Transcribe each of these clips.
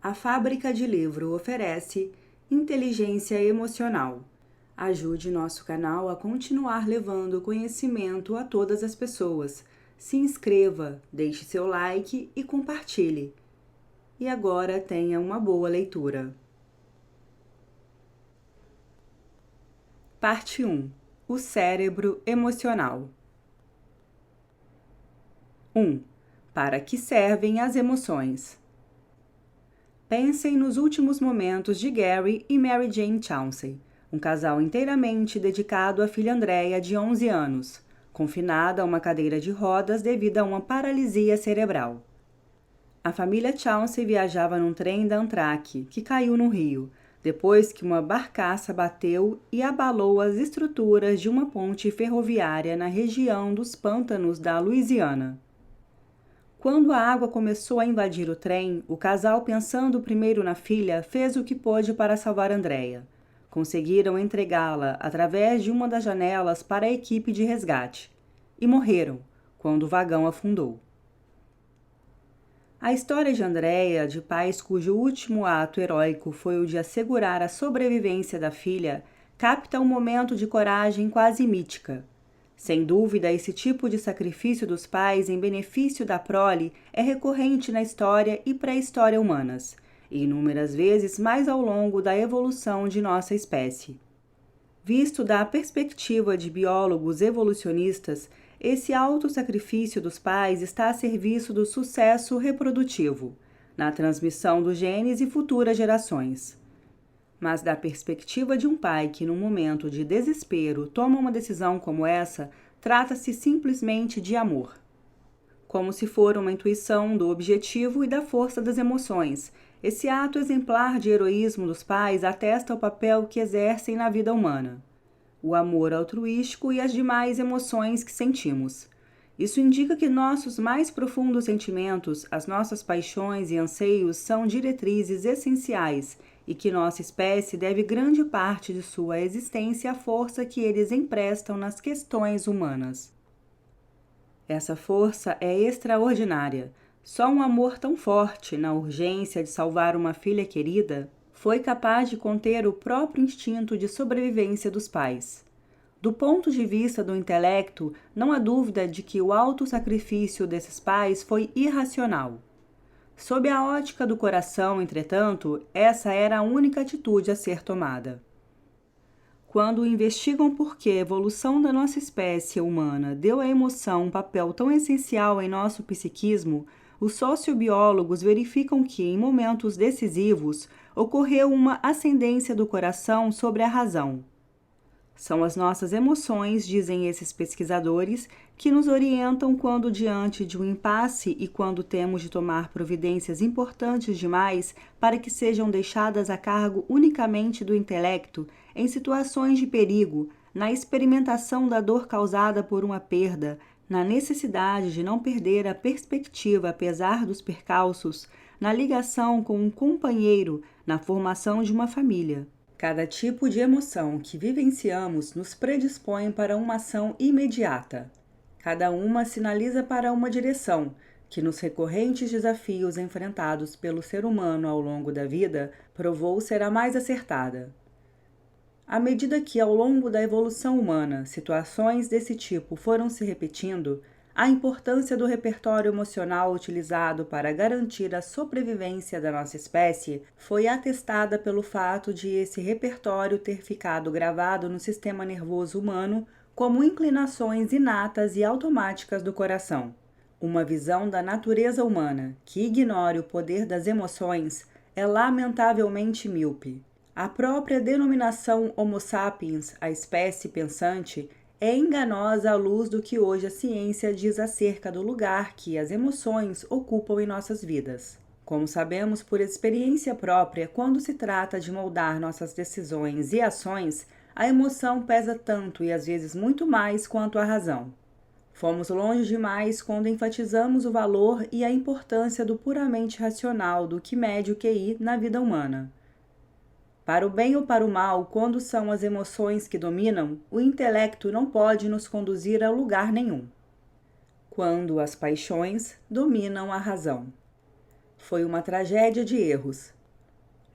A Fábrica de Livro oferece Inteligência Emocional. Ajude nosso canal a continuar levando conhecimento a todas as pessoas. Se inscreva, deixe seu like e compartilhe. E agora tenha uma boa leitura. Parte 1. O cérebro emocional. 1. Para que servem as emoções? Pensem nos últimos momentos de Gary e Mary Jane Chauncey, um casal inteiramente dedicado à filha Andrea, de 11 anos, confinada a uma cadeira de rodas devido a uma paralisia cerebral. A família Chauncey viajava num trem da Amtrak, que caiu no rio, depois que uma barcaça bateu e abalou as estruturas de uma ponte ferroviária na região dos pântanos da Louisiana. Quando a água começou a invadir o trem, o casal, pensando primeiro na filha, fez o que pôde para salvar Andrea. Conseguiram entregá-la através de uma das janelas para a equipe de resgate. E morreram, quando o vagão afundou. A história de Andrea, de pais cujo último ato heróico foi o de assegurar a sobrevivência da filha, capta um momento de coragem quase mítica. Sem dúvida, esse tipo de sacrifício dos pais em benefício da prole é recorrente na história e pré-história humanas, e inúmeras vezes mais ao longo da evolução de nossa espécie. Visto da perspectiva de biólogos evolucionistas, esse autossacrifício dos pais está a serviço do sucesso reprodutivo, na transmissão dos genes e futuras gerações. Mas da perspectiva de um pai que, num momento de desespero, toma uma decisão como essa, trata-se simplesmente de amor. Como se for uma intuição do objetivo e da força das emoções, esse ato exemplar de heroísmo dos pais atesta o papel que exercem na vida humana. O amor altruístico e as demais emoções que sentimos. Isso indica que nossos mais profundos sentimentos, as nossas paixões e anseios são diretrizes essenciais e que nossa espécie deve grande parte de sua existência à força que eles emprestam nas questões humanas. Essa força é extraordinária. Só um amor tão forte, na urgência de salvar uma filha querida, foi capaz de conter o próprio instinto de sobrevivência dos pais. Do ponto de vista do intelecto, não há dúvida de que o autossacrifício desses pais foi irracional. Sob a ótica do coração, entretanto, essa era a única atitude a ser tomada. Quando investigam por que a evolução da nossa espécie humana deu à emoção um papel tão essencial em nosso psiquismo, os sociobiólogos verificam que, em momentos decisivos, ocorreu uma ascendência do coração sobre a razão. São as nossas emoções, dizem esses pesquisadores, que nos orientam quando diante de um impasse e quando temos de tomar providências importantes demais para que sejam deixadas a cargo unicamente do intelecto, em situações de perigo, na experimentação da dor causada por uma perda, na necessidade de não perder a perspectiva apesar dos percalços, na ligação com um companheiro, na formação de uma família. Cada tipo de emoção que vivenciamos nos predispõe para uma ação imediata. Cada uma sinaliza para uma direção, que nos recorrentes desafios enfrentados pelo ser humano ao longo da vida, provou ser a mais acertada. À medida que, ao longo da evolução humana, situações desse tipo foram se repetindo, a importância do repertório emocional utilizado para garantir a sobrevivência da nossa espécie foi atestada pelo fato de esse repertório ter ficado gravado no sistema nervoso humano como inclinações inatas e automáticas do coração. Uma visão da natureza humana que ignore o poder das emoções é lamentavelmente míope. A própria denominação Homo sapiens, a espécie pensante, é enganosa à luz do que hoje a ciência diz acerca do lugar que as emoções ocupam em nossas vidas. Como sabemos por experiência própria, quando se trata de moldar nossas decisões e ações, a emoção pesa tanto e às vezes muito mais quanto a razão. Fomos longe demais quando enfatizamos o valor e a importância do puramente racional do que mede o QI na vida humana. Para o bem ou para o mal, quando são as emoções que dominam, o intelecto não pode nos conduzir a lugar nenhum. Quando as paixões dominam a razão. Foi uma tragédia de erros.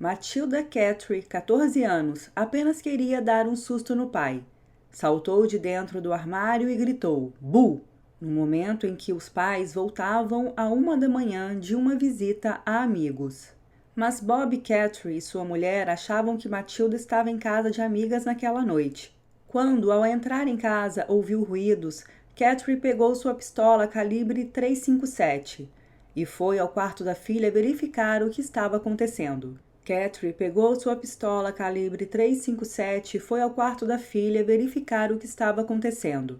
Matilda Cattry, 14 anos, apenas queria dar um susto no pai. Saltou de dentro do armário e gritou "Bu!", no momento em que os pais voltavam à 1 da manhã de uma visita a amigos. Mas Bob Cattry e sua mulher achavam que Matilda estava em casa de amigas naquela noite. Quando, ao entrar em casa, ouviu ruídos, Cattry pegou sua pistola calibre .357 e foi ao quarto da filha verificar o que estava acontecendo. Cattry pegou sua pistola calibre .357 e foi ao quarto da filha verificar o que estava acontecendo.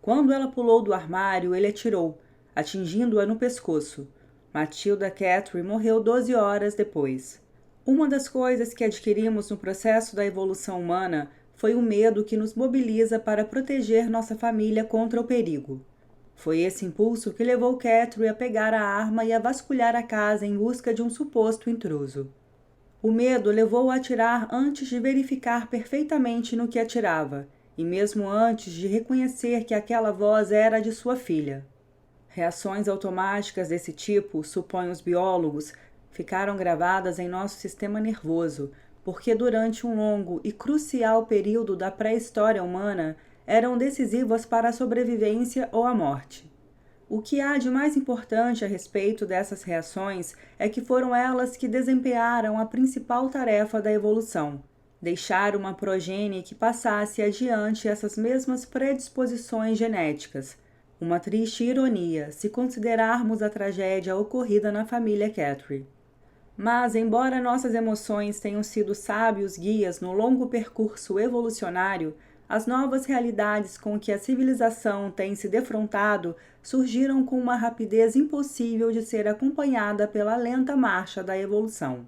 Quando ela pulou do armário, ele atirou, atingindo-a no pescoço. Matilda Cattry morreu 12 horas depois. Uma das coisas que adquirimos no processo da evolução humana foi o medo que nos mobiliza para proteger nossa família contra o perigo. Foi esse impulso que levou Cattry a pegar a arma e a vasculhar a casa em busca de um suposto intruso. O medo levou-o a atirar antes de verificar perfeitamente no que atirava, e mesmo antes de reconhecer que aquela voz era de sua filha. Reações automáticas desse tipo, supõem os biólogos, ficaram gravadas em nosso sistema nervoso, porque durante um longo e crucial período da pré-história humana eram decisivas para a sobrevivência ou a morte. O que há de mais importante a respeito dessas reações é que foram elas que desempenharam a principal tarefa da evolução: deixar uma progenie que passasse adiante essas mesmas predisposições genéticas. Uma triste ironia, se considerarmos a tragédia ocorrida na família Cattry. Mas, embora nossas emoções tenham sido sábios guias no longo percurso evolucionário, as novas realidades com que a civilização tem se defrontado surgiram com uma rapidez impossível de ser acompanhada pela lenta marcha da evolução.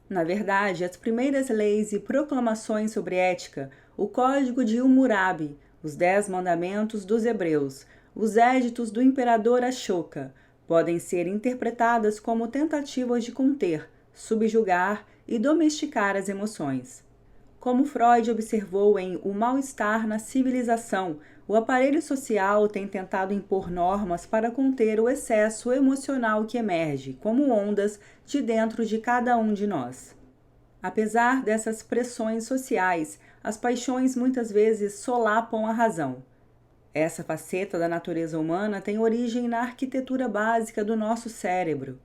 Na verdade, as primeiras leis e proclamações sobre ética, o Código de Hammurabi, os 10 Mandamentos dos Hebreus, os éditos do imperador Ashoka, podem ser interpretadas como tentativas de conter, subjugar e domesticar as emoções. Como Freud observou em O Mal-Estar na Civilização, o aparelho social tem tentado impor normas para conter o excesso emocional que emerge, como ondas, de dentro de cada um de nós. Apesar dessas pressões sociais, as paixões muitas vezes solapam a razão. Essa faceta da natureza humana tem origem na arquitetura básica do nosso cérebro.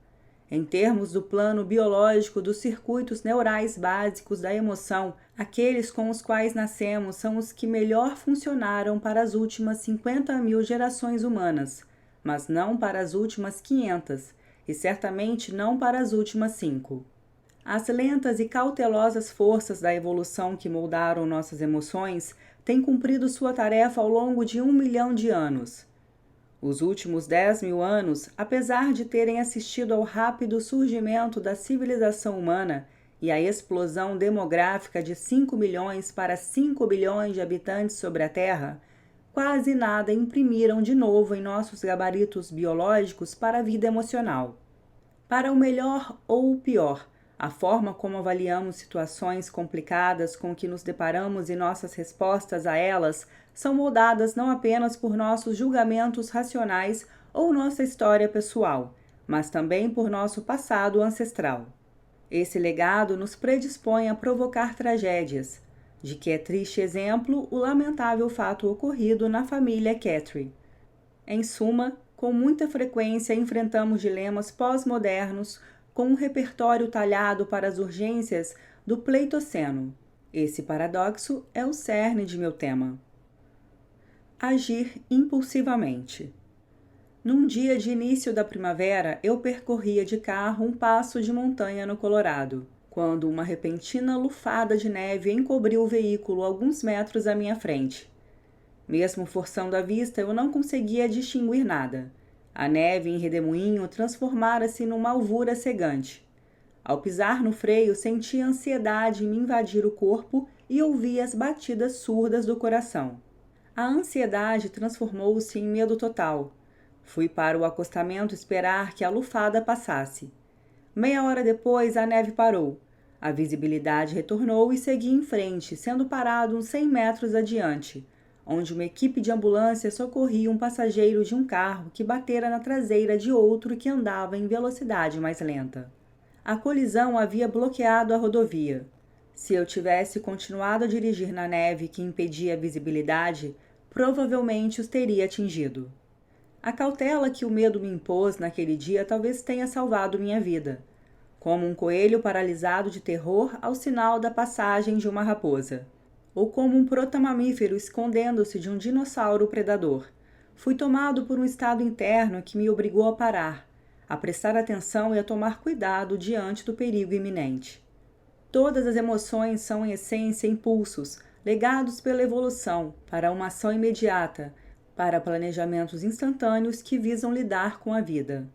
Em termos do plano biológico dos circuitos neurais básicos da emoção, aqueles com os quais nascemos são os que melhor funcionaram para as últimas 50.000 gerações humanas, mas não para as últimas 500, e certamente não para as últimas 5. As lentas e cautelosas forças da evolução que moldaram nossas emoções têm cumprido sua tarefa ao longo de 1 milhão de anos. Os últimos 10.000 anos, apesar de terem assistido ao rápido surgimento da civilização humana e à explosão demográfica de 5 milhões para 5 bilhões de habitantes sobre a Terra, quase nada imprimiram de novo em nossos gabaritos biológicos para a vida emocional. Para o melhor ou o pior, a forma como avaliamos situações complicadas com que nos deparamos e nossas respostas a elas são moldadas não apenas por nossos julgamentos racionais ou nossa história pessoal, mas também por nosso passado ancestral. Esse legado nos predispõe a provocar tragédias, de que é triste exemplo o lamentável fato ocorrido na família Cattry. Em suma, com muita frequência enfrentamos dilemas pós-modernos com um repertório talhado para as urgências do Pleistoceno. Esse paradoxo é o cerne de meu tema. Agir impulsivamente. Num dia de início da primavera, eu percorria de carro um passo de montanha no Colorado, quando uma repentina lufada de neve encobriu o veículo alguns metros à minha frente. Mesmo forçando a vista, eu não conseguia distinguir nada. A neve em redemoinho transformara-se numa alvura cegante. Ao pisar no freio, senti a ansiedade me invadir o corpo e ouvi as batidas surdas do coração. A ansiedade transformou-se em medo total. Fui para o acostamento esperar que a lufada passasse. Meia hora depois, a neve parou. A visibilidade retornou e segui em frente, sendo parado uns 100 metros adiante, onde uma equipe de ambulância socorria um passageiro de um carro que batera na traseira de outro que andava em velocidade mais lenta. A colisão havia bloqueado a rodovia. Se eu tivesse continuado a dirigir na neve que impedia a visibilidade, provavelmente os teria atingido. A cautela que o medo me impôs naquele dia talvez tenha salvado minha vida, como um coelho paralisado de terror ao sinal da passagem de uma raposa, ou como um protamamífero escondendo-se de um dinossauro predador. Fui tomado por um estado interno que me obrigou a parar, a prestar atenção e a tomar cuidado diante do perigo iminente. Todas as emoções são, em essência, impulsos, legados pela evolução para uma ação imediata, para planejamentos instantâneos que visam lidar com a vida.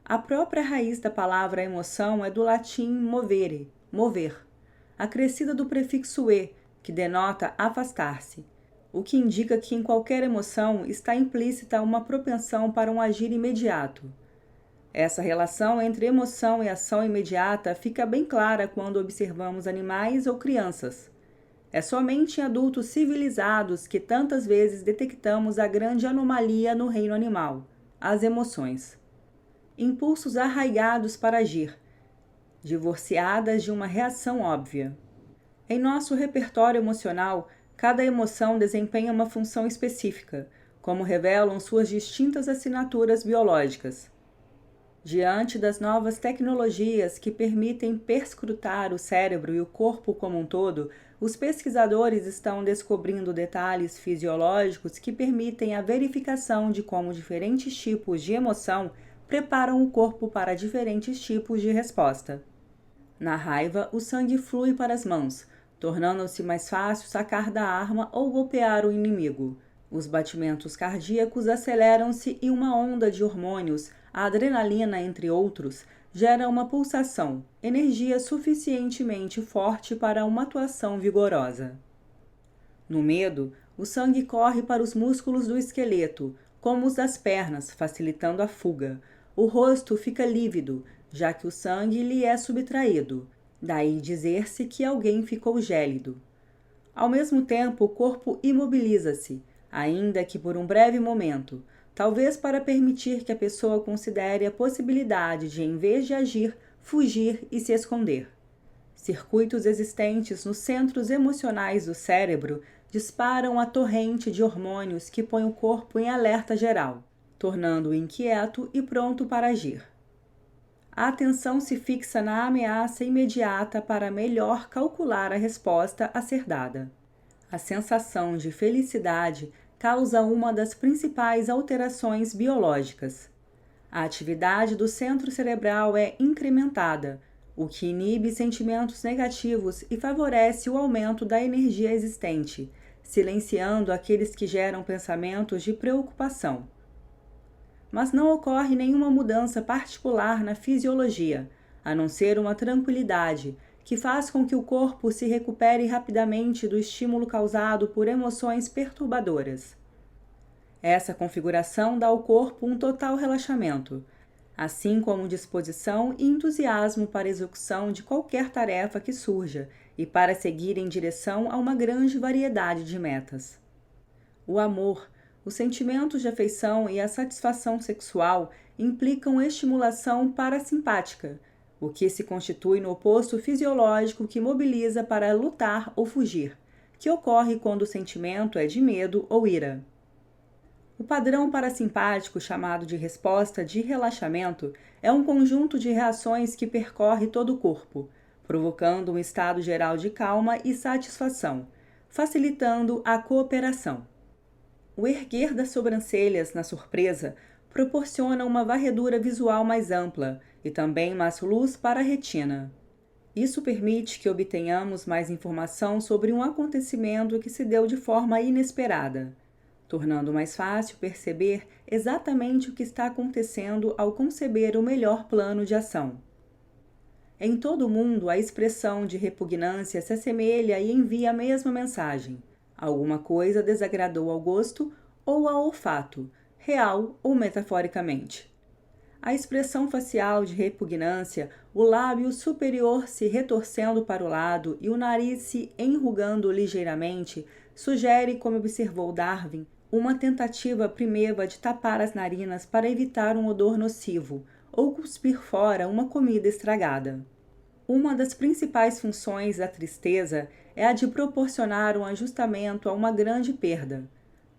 A própria raiz da palavra emoção é do latim movere, mover, acrescida do prefixo e, que denota afastar-se, o que indica que em qualquer emoção está implícita uma propensão para um agir imediato. Essa relação entre emoção e ação imediata fica bem clara quando observamos animais ou crianças. É somente em adultos civilizados que tantas vezes detectamos a grande anomalia no reino animal, as emoções. Impulsos arraigados para agir, divorciadas de uma reação óbvia. Em nosso repertório emocional, cada emoção desempenha uma função específica, como revelam suas distintas assinaturas biológicas. Diante das novas tecnologias que permitem perscrutar o cérebro e o corpo como um todo, os pesquisadores estão descobrindo detalhes fisiológicos que permitem a verificação de como diferentes tipos de emoção preparam o corpo para diferentes tipos de resposta. Na raiva, o sangue flui para as mãos, tornando-se mais fácil sacar da arma ou golpear o inimigo. Os batimentos cardíacos aceleram-se e uma onda de hormônios, a adrenalina entre outros, gera uma pulsação, energia suficientemente forte para uma atuação vigorosa. No medo, o sangue corre para os músculos do esqueleto, como os das pernas, facilitando a fuga. O rosto fica lívido, já que o sangue lhe é subtraído. Daí dizer-se que alguém ficou gélido. Ao mesmo tempo, o corpo imobiliza-se, ainda que por um breve momento, talvez para permitir que a pessoa considere a possibilidade de, em vez de agir, fugir e se esconder. Circuitos existentes nos centros emocionais do cérebro disparam a torrente de hormônios que põe o corpo em alerta geral, tornando-o inquieto e pronto para agir. A atenção se fixa na ameaça imediata para melhor calcular a resposta a ser dada. A sensação de felicidade causa uma das principais alterações biológicas. A atividade do centro cerebral é incrementada, o que inibe sentimentos negativos e favorece o aumento da energia existente, silenciando aqueles que geram pensamentos de preocupação. Mas não ocorre nenhuma mudança particular na fisiologia, a não ser uma tranquilidade, que faz com que o corpo se recupere rapidamente do estímulo causado por emoções perturbadoras. Essa configuração dá ao corpo um total relaxamento, assim como disposição e entusiasmo para a execução de qualquer tarefa que surja e para seguir em direção a uma grande variedade de metas. O amor, os sentimentos de afeição e a satisfação sexual implicam estimulação parasimpática, o que se constitui no oposto fisiológico que mobiliza para lutar ou fugir, que ocorre quando o sentimento é de medo ou ira. O padrão parasimpático, chamado de resposta de relaxamento, é um conjunto de reações que percorre todo o corpo, provocando um estado geral de calma e satisfação, facilitando a cooperação. O erguer das sobrancelhas na surpresa proporciona uma varredura visual mais ampla e também mais luz para a retina. Isso permite que obtenhamos mais informação sobre um acontecimento que se deu de forma inesperada, tornando mais fácil perceber exatamente o que está acontecendo ao conceber o melhor plano de ação. Em todo o mundo, a expressão de repugnância se assemelha e envia a mesma mensagem. Alguma coisa desagradou ao gosto ou ao olfato, real ou metaforicamente. A expressão facial de repugnância, o lábio superior se retorcendo para o lado e o nariz se enrugando ligeiramente, sugere, como observou Darwin, uma tentativa primeva de tapar as narinas para evitar um odor nocivo, ou cuspir fora uma comida estragada. Uma das principais funções da tristeza é a de proporcionar um ajustamento a uma grande perda,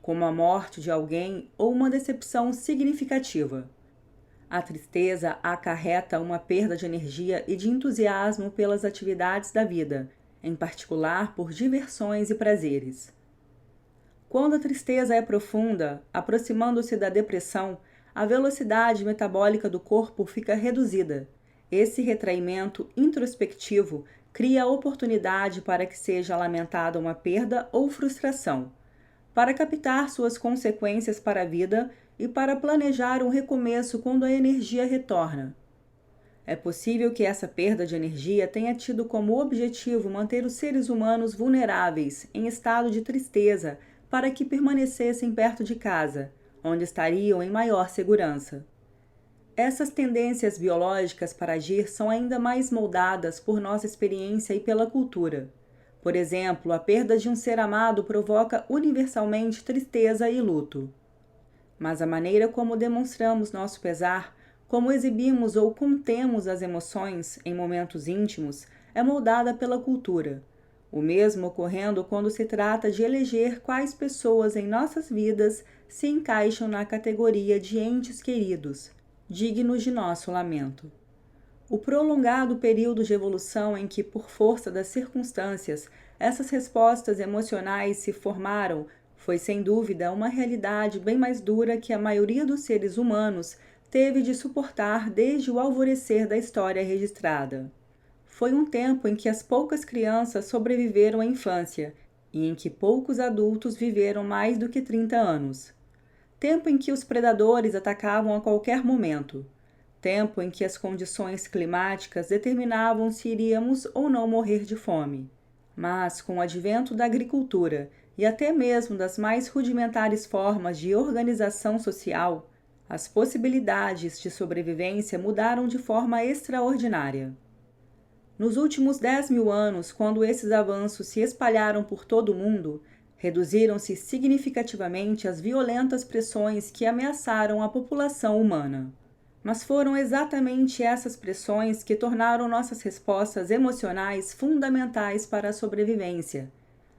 como a morte de alguém ou uma decepção significativa. A tristeza acarreta uma perda de energia e de entusiasmo pelas atividades da vida, em particular por diversões e prazeres. Quando a tristeza é profunda, aproximando-se da depressão, a velocidade metabólica do corpo fica reduzida. Esse retraimento introspectivo cria a oportunidade para que seja lamentada uma perda ou frustração, para captar suas consequências para a vida e para planejar um recomeço quando a energia retorna. É possível que essa perda de energia tenha tido como objetivo manter os seres humanos vulneráveis, em estado de tristeza, para que permanecessem perto de casa, onde estariam em maior segurança. Essas tendências biológicas para agir são ainda mais moldadas por nossa experiência e pela cultura. Por exemplo, a perda de um ser amado provoca universalmente tristeza e luto. Mas a maneira como demonstramos nosso pesar, como exibimos ou contemos as emoções em momentos íntimos, é moldada pela cultura. O mesmo ocorrendo quando se trata de eleger quais pessoas em nossas vidas se encaixam na categoria de entes queridos, dignos de nosso lamento. O prolongado período de evolução em que, por força das circunstâncias, essas respostas emocionais se formaram foi, sem dúvida, uma realidade bem mais dura que a maioria dos seres humanos teve de suportar desde o alvorecer da história registrada. Foi um tempo em que as poucas crianças sobreviveram à infância e em que poucos adultos viveram mais do que 30 anos. Tempo em que os predadores atacavam a qualquer momento. Tempo em que as condições climáticas determinavam se iríamos ou não morrer de fome. Mas, com o advento da agricultura e até mesmo das mais rudimentares formas de organização social, as possibilidades de sobrevivência mudaram de forma extraordinária. Nos últimos 10.000 anos, quando esses avanços se espalharam por todo o mundo, reduziram-se significativamente as violentas pressões que ameaçaram a população humana. Mas foram exatamente essas pressões que tornaram nossas respostas emocionais fundamentais para a sobrevivência.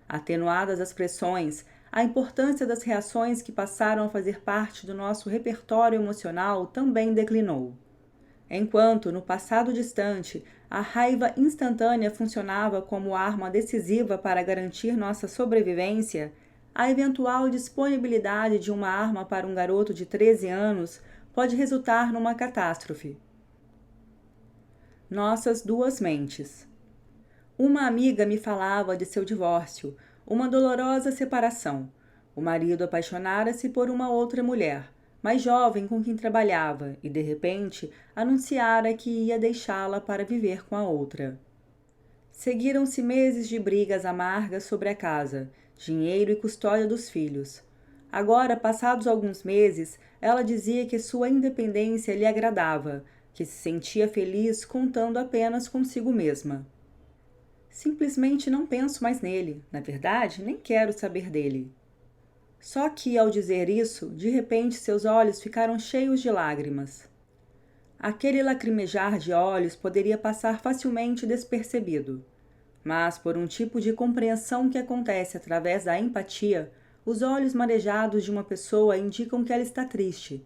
Atenuadas as pressões, a importância das reações que passaram a fazer parte do nosso repertório emocional também declinou. Enquanto, no passado distante, a raiva instantânea funcionava como arma decisiva para garantir nossa sobrevivência, a eventual disponibilidade de uma arma para um garoto de 13 anos pode resultar numa catástrofe. Nossas duas mentes. Uma amiga me falava de seu divórcio, uma dolorosa separação. O marido apaixonara-se por uma outra mulher, mais jovem com quem trabalhava, e de repente anunciara que ia deixá-la para viver com a outra. Seguiram-se meses de brigas amargas sobre a casa, dinheiro e custódia dos filhos. Agora, passados alguns meses, ela dizia que sua independência lhe agradava, que se sentia feliz contando apenas consigo mesma. Simplesmente não penso mais nele, na verdade, nem quero saber dele. Só que, ao dizer isso, de repente seus olhos ficaram cheios de lágrimas. Aquele lacrimejar de olhos poderia passar facilmente despercebido, mas por um tipo de compreensão que acontece através da empatia, os olhos marejados de uma pessoa indicam que ela está triste,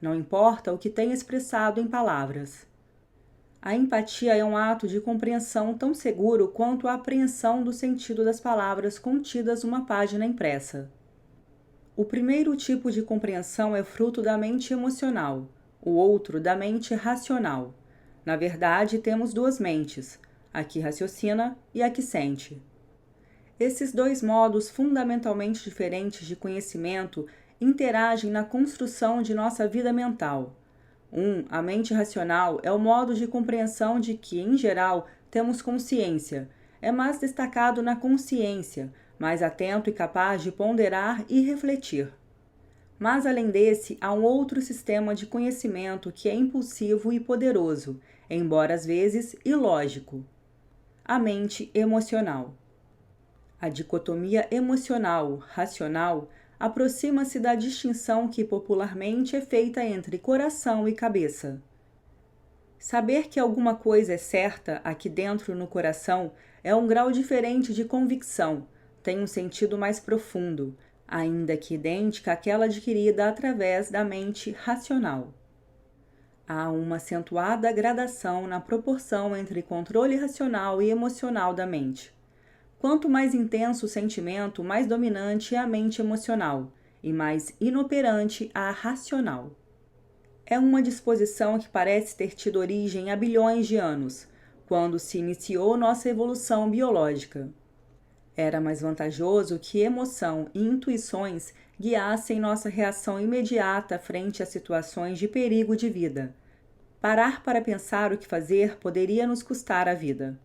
não importa o que tenha expressado em palavras. A empatia é um ato de compreensão tão seguro quanto a apreensão do sentido das palavras contidas numa página impressa. O primeiro tipo de compreensão é fruto da mente emocional, o outro da mente racional. Na verdade, temos duas mentes, a que raciocina e a que sente. Esses dois modos fundamentalmente diferentes de conhecimento interagem na construção de nossa vida mental. A mente racional, é o modo de compreensão de que, em geral, temos consciência. É mais destacado na consciência, mais atento e capaz de ponderar e refletir. Mas, além desse, há um outro sistema de conhecimento que é impulsivo e poderoso, embora às vezes ilógico. A mente emocional. A dicotomia emocional-racional aproxima-se da distinção que popularmente é feita entre coração e cabeça. Saber que alguma coisa é certa aqui dentro no coração é um grau diferente de convicção, tem um sentido mais profundo, ainda que idêntica àquela adquirida através da mente racional. Há uma acentuada gradação na proporção entre controle racional e emocional da mente. Quanto mais intenso o sentimento, mais dominante é a mente emocional e mais inoperante a racional. É uma disposição que parece ter tido origem há bilhões de anos, quando se iniciou nossa evolução biológica. Era mais vantajoso que emoção e intuições guiassem nossa reação imediata frente a situações de perigo de vida. Parar para pensar o que fazer poderia nos custar a vida.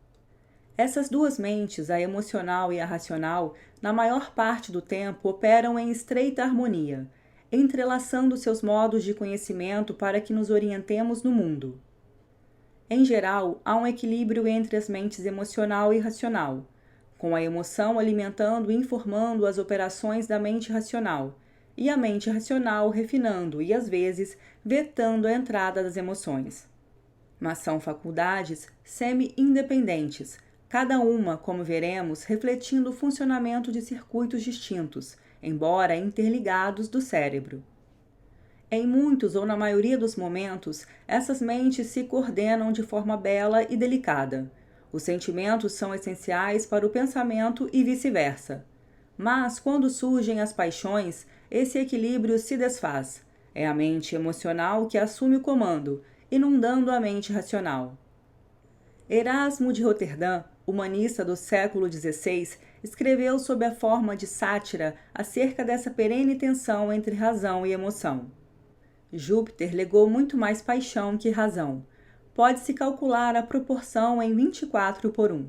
Essas duas mentes, a emocional e a racional, na maior parte do tempo operam em estreita harmonia, entrelaçando seus modos de conhecimento para que nos orientemos no mundo. Em geral, há um equilíbrio entre as mentes emocional e racional, com a emoção alimentando e informando as operações da mente racional, e a mente racional refinando e, às vezes, vetando a entrada das emoções. Mas são faculdades semi-independentes, cada uma, como veremos, refletindo o funcionamento de circuitos distintos, embora interligados, do cérebro. Em muitos ou na maioria dos momentos, essas mentes se coordenam de forma bela e delicada. Os sentimentos são essenciais para o pensamento e vice-versa. Mas, quando surgem as paixões, esse equilíbrio se desfaz. É a mente emocional que assume o comando, inundando a mente racional. Erasmo de Roterdã, humanista do século XVI, escreveu sob a forma de sátira acerca dessa perene tensão entre razão e emoção. Júpiter legou muito mais paixão que razão. Pode-se calcular a proporção em 24:1.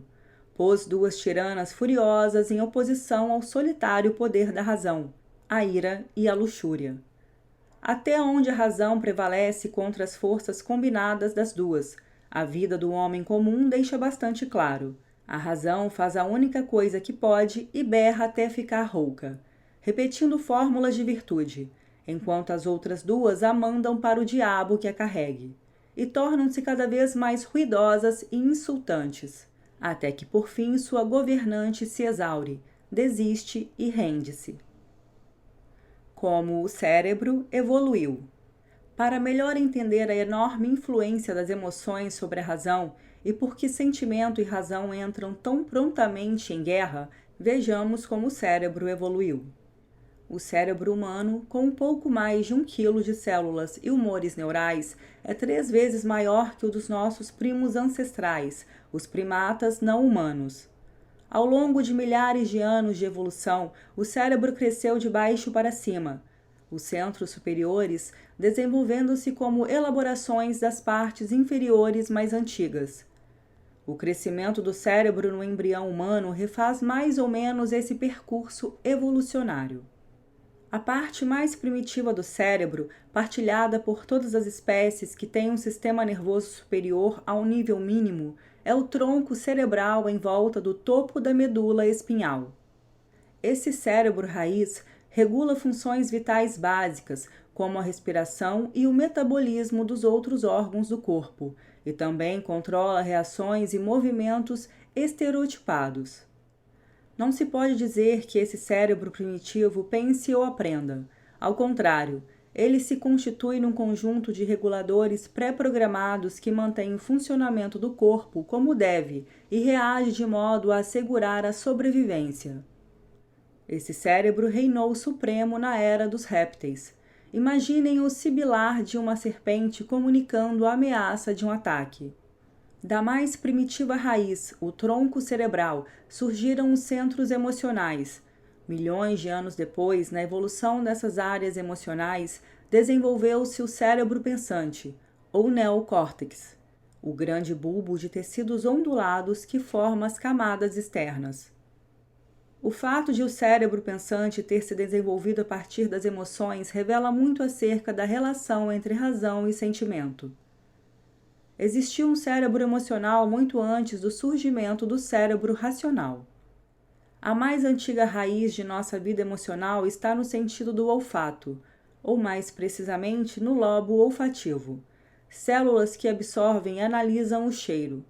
Pôs duas tiranas furiosas em oposição ao solitário poder da razão, a ira e a luxúria. Até onde a razão prevalece contra as forças combinadas das duas, a vida do homem comum deixa bastante claro. A razão faz a única coisa que pode e berra até ficar rouca, repetindo fórmulas de virtude, enquanto as outras duas a mandam para o diabo que a carregue, e tornam-se cada vez mais ruidosas e insultantes, até que por fim sua governante se exaure, desiste e rende-se. Como o cérebro evoluiu. Para melhor entender a enorme influência das emoções sobre a razão e por que sentimento e razão entram tão prontamente em guerra, vejamos como o cérebro evoluiu. O cérebro humano, com um pouco mais de 1 quilo de células e humores neurais, é 3 vezes maior que o dos nossos primos ancestrais, os primatas não humanos. Ao longo de milhares de anos de evolução, o cérebro cresceu de baixo para cima, os centros superiores desenvolvendo-se como elaborações das partes inferiores mais antigas. O crescimento do cérebro no embrião humano refaz mais ou menos esse percurso evolucionário. A parte mais primitiva do cérebro, partilhada por todas as espécies que têm um sistema nervoso superior a um nível mínimo, é o tronco cerebral em volta do topo da medula espinhal. Esse cérebro raiz regula funções vitais básicas, como a respiração e o metabolismo dos outros órgãos do corpo, e também controla reações e movimentos estereotipados. Não se pode dizer que esse cérebro primitivo pense ou aprenda. Ao contrário, ele se constitui num conjunto de reguladores pré-programados que mantém o funcionamento do corpo como deve e reage de modo a assegurar a sobrevivência. Esse cérebro reinou supremo na era dos répteis. Imaginem o sibilar de uma serpente comunicando a ameaça de um ataque. Da mais primitiva raiz, o tronco cerebral, surgiram os centros emocionais. Milhões de anos depois, na evolução dessas áreas emocionais, desenvolveu-se o cérebro pensante, ou neocórtex, o grande bulbo de tecidos ondulados que forma as camadas externas. O fato de o cérebro pensante ter se desenvolvido a partir das emoções revela muito acerca da relação entre razão e sentimento. Existiu um cérebro emocional muito antes do surgimento do cérebro racional. A mais antiga raiz de nossa vida emocional está no sentido do olfato, ou mais precisamente no lobo olfativo. células que absorvem e analisam o cheiro.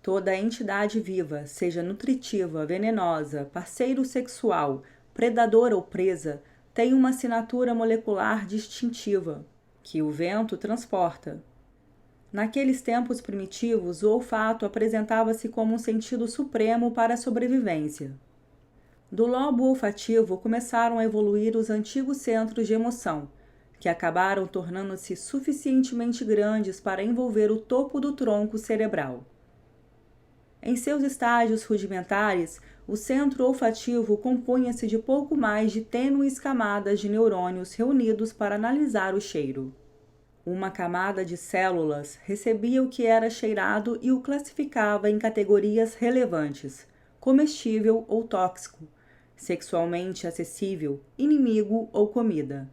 Toda entidade viva, seja nutritiva, venenosa, parceiro sexual, predador ou presa, tem uma assinatura molecular distintiva, que o vento transporta. Naqueles tempos primitivos, o olfato apresentava-se como um sentido supremo para a sobrevivência. Do lobo olfativo começaram a evoluir os antigos centros de emoção, que acabaram tornando-se suficientemente grandes para envolver o topo do tronco cerebral. Em seus estágios rudimentares, o centro olfativo compunha-se de pouco mais de tênues camadas de neurônios reunidos para analisar o cheiro. Uma camada de células recebia o que era cheirado e o classificava em categorias relevantes: comestível ou tóxico, sexualmente acessível, inimigo ou comida.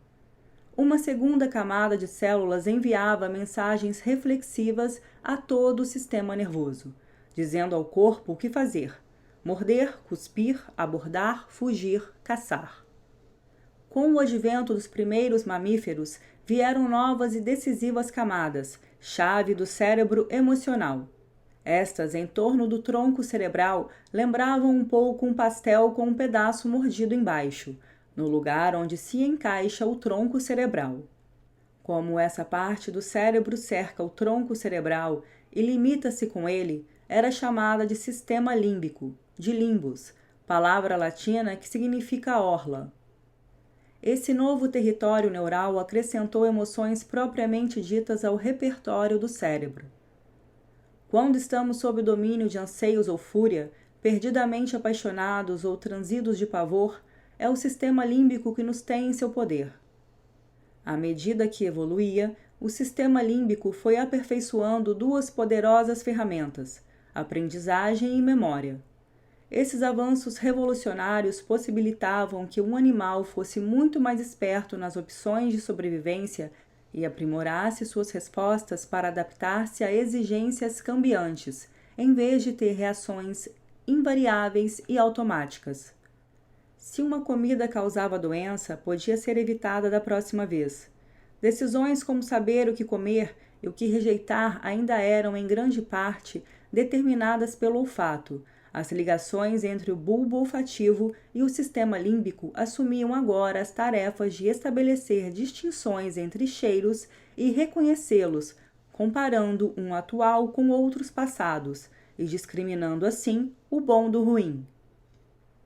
Uma segunda camada de células enviava mensagens reflexivas a todo o sistema nervoso, dizendo ao corpo o que fazer: morder, cuspir, abordar, fugir, caçar. Com o advento dos primeiros mamíferos, vieram novas e decisivas camadas, chave do cérebro emocional. Estas, em torno do tronco cerebral, lembravam um pouco um pastel com um pedaço mordido embaixo, no lugar onde se encaixa o tronco cerebral. Como essa parte do cérebro cerca o tronco cerebral e limita-se com ele, era chamada de sistema límbico, de limbus, palavra latina que significa orla. Esse novo território neural acrescentou emoções propriamente ditas ao repertório do cérebro. Quando estamos sob o domínio de anseios ou fúria, perdidamente apaixonados ou transidos de pavor, é o sistema límbico que nos tem em seu poder. À medida que evoluía, o sistema límbico foi aperfeiçoando duas poderosas ferramentas: aprendizagem e memória. Esses avanços revolucionários possibilitavam que um animal fosse muito mais esperto nas opções de sobrevivência e aprimorasse suas respostas para adaptar-se a exigências cambiantes, em vez de ter reações invariáveis e automáticas. Se uma comida causava doença, podia ser evitada da próxima vez. Decisões como saber o que comer e o que rejeitar ainda eram, em grande parte, determinadas pelo olfato. As ligações entre o bulbo olfativo e o sistema límbico assumiam agora as tarefas de estabelecer distinções entre cheiros e reconhecê-los, comparando um atual com outros passados e discriminando assim o bom do ruim.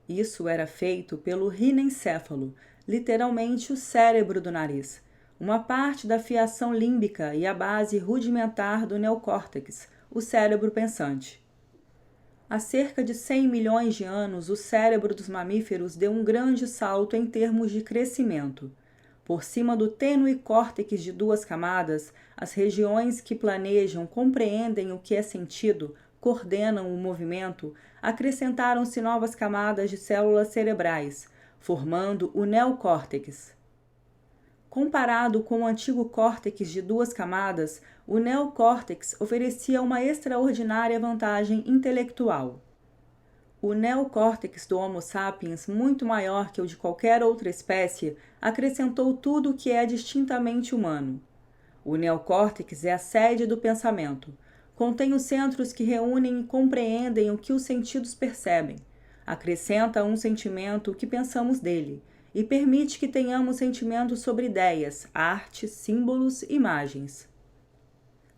Isso era feito pelo rinencéfalo, literalmente o cérebro do nariz, uma parte da fiação límbica e a base rudimentar do neocórtex, o cérebro pensante. Há cerca de 100 milhões de anos, o cérebro dos mamíferos deu um grande salto em termos de crescimento. Por cima do tênue córtex de duas camadas, as regiões que planejam, compreendem o que é sentido, coordenam o movimento, acrescentaram-se novas camadas de células cerebrais, formando o neocórtex. Comparado com o antigo córtex de duas camadas, o neocórtex oferecia uma extraordinária vantagem intelectual. O neocórtex do Homo sapiens, muito maior que o de qualquer outra espécie, acrescentou tudo o que é distintamente humano. O neocórtex é a sede do pensamento. Contém os centros que reúnem e compreendem o que os sentidos percebem. Acrescenta a um sentimento o que pensamos dele e permite que tenhamos sentimentos sobre ideias, arte, símbolos, imagens.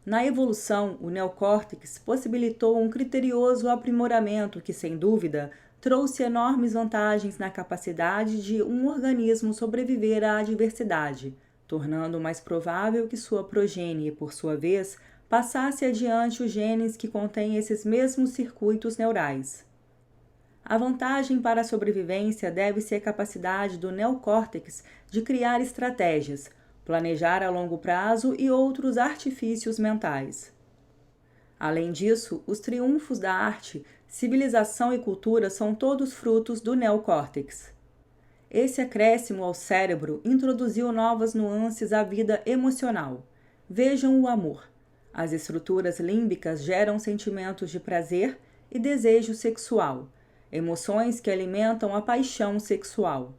Na evolução, o neocórtex possibilitou um criterioso aprimoramento que, sem dúvida, trouxe enormes vantagens na capacidade de um organismo sobreviver à adversidade, tornando mais provável que sua progenie, por sua vez, passasse adiante os genes que contêm esses mesmos circuitos neurais. A vantagem para a sobrevivência deve-se à capacidade do neocórtex de criar estratégias, planejar a longo prazo e outros artifícios mentais. Além disso, os triunfos da arte, civilização e cultura são todos frutos do neocórtex. Esse acréscimo ao cérebro introduziu novas nuances à vida emocional. Vejam o amor. As estruturas límbicas geram sentimentos de prazer e desejo sexual, emoções que alimentam a paixão sexual.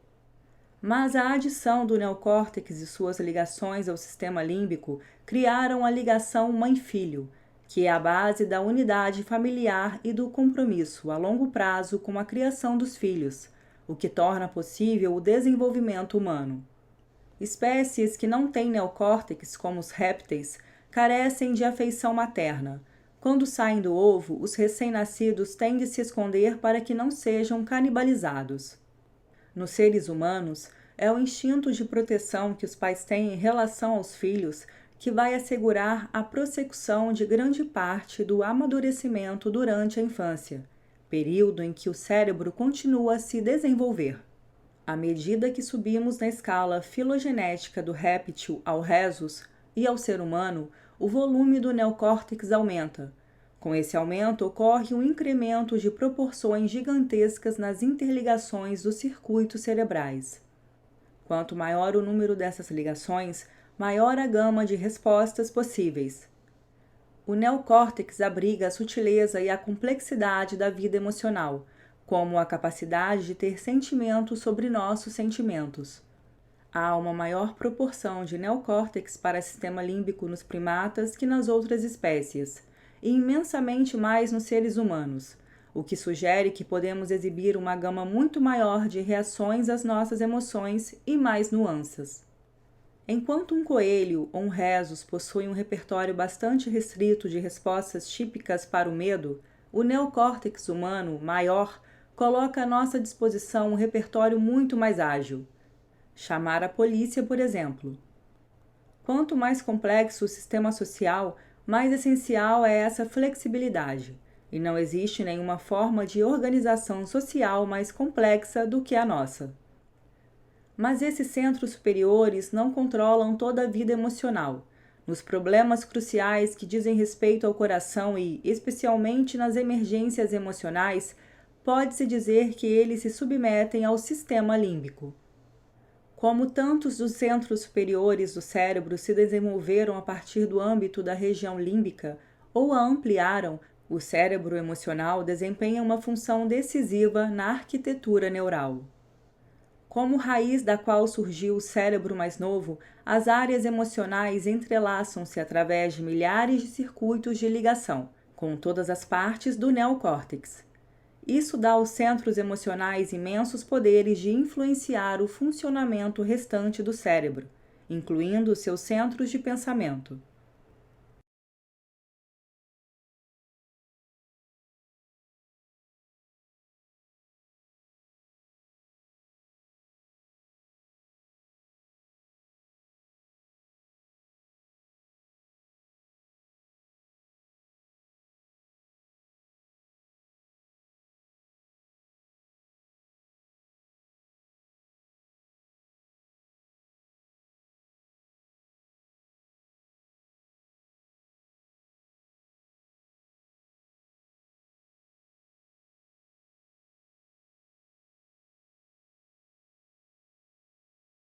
Mas a adição do neocórtex e suas ligações ao sistema límbico criaram a ligação mãe-filho, que é a base da unidade familiar e do compromisso a longo prazo com a criação dos filhos, o que torna possível o desenvolvimento humano. Espécies que não têm neocórtex, como os répteis, carecem de afeição materna. Quando saem do ovo, os recém-nascidos têm de se esconder para que não sejam canibalizados. Nos seres humanos, é o instinto de proteção que os pais têm em relação aos filhos que vai assegurar a prossecução de grande parte do amadurecimento durante a infância, período em que o cérebro continua a se desenvolver. À medida que subimos na escala filogenética do réptil ao rhesus e ao ser humano, o volume do neocórtex aumenta. Com esse aumento, ocorre um incremento de proporções gigantescas nas interligações dos circuitos cerebrais. Quanto maior o número dessas ligações, maior a gama de respostas possíveis. O neocórtex abriga a sutileza e a complexidade da vida emocional, como a capacidade de ter sentimentos sobre nossos sentimentos. Há uma maior proporção de neocórtex para sistema límbico nos primatas que nas outras espécies, e imensamente mais nos seres humanos, o que sugere que podemos exibir uma gama muito maior de reações às nossas emoções e mais nuances. Enquanto um coelho ou um rhesus possui um repertório bastante restrito de respostas típicas para o medo, o neocórtex humano, maior, coloca à nossa disposição um repertório muito mais ágil. Chamar a polícia, por exemplo. Quanto mais complexo o sistema social, mais essencial é essa flexibilidade, e não existe nenhuma forma de organização social mais complexa do que a nossa. Mas esses centros superiores não controlam toda a vida emocional. Nos problemas cruciais que dizem respeito ao coração e, especialmente nas emergências emocionais, pode-se dizer que eles se submetem ao sistema límbico. Como tantos dos centros superiores do cérebro se desenvolveram a partir do âmbito da região límbica ou a ampliaram, o cérebro emocional desempenha uma função decisiva na arquitetura neural. Como raiz da qual surgiu o cérebro mais novo, as áreas emocionais entrelaçam-se através de milhares de circuitos de ligação, com todas as partes do neocórtex. Isso dá aos centros emocionais imensos poderes de influenciar o funcionamento restante do cérebro, incluindo seus centros de pensamento.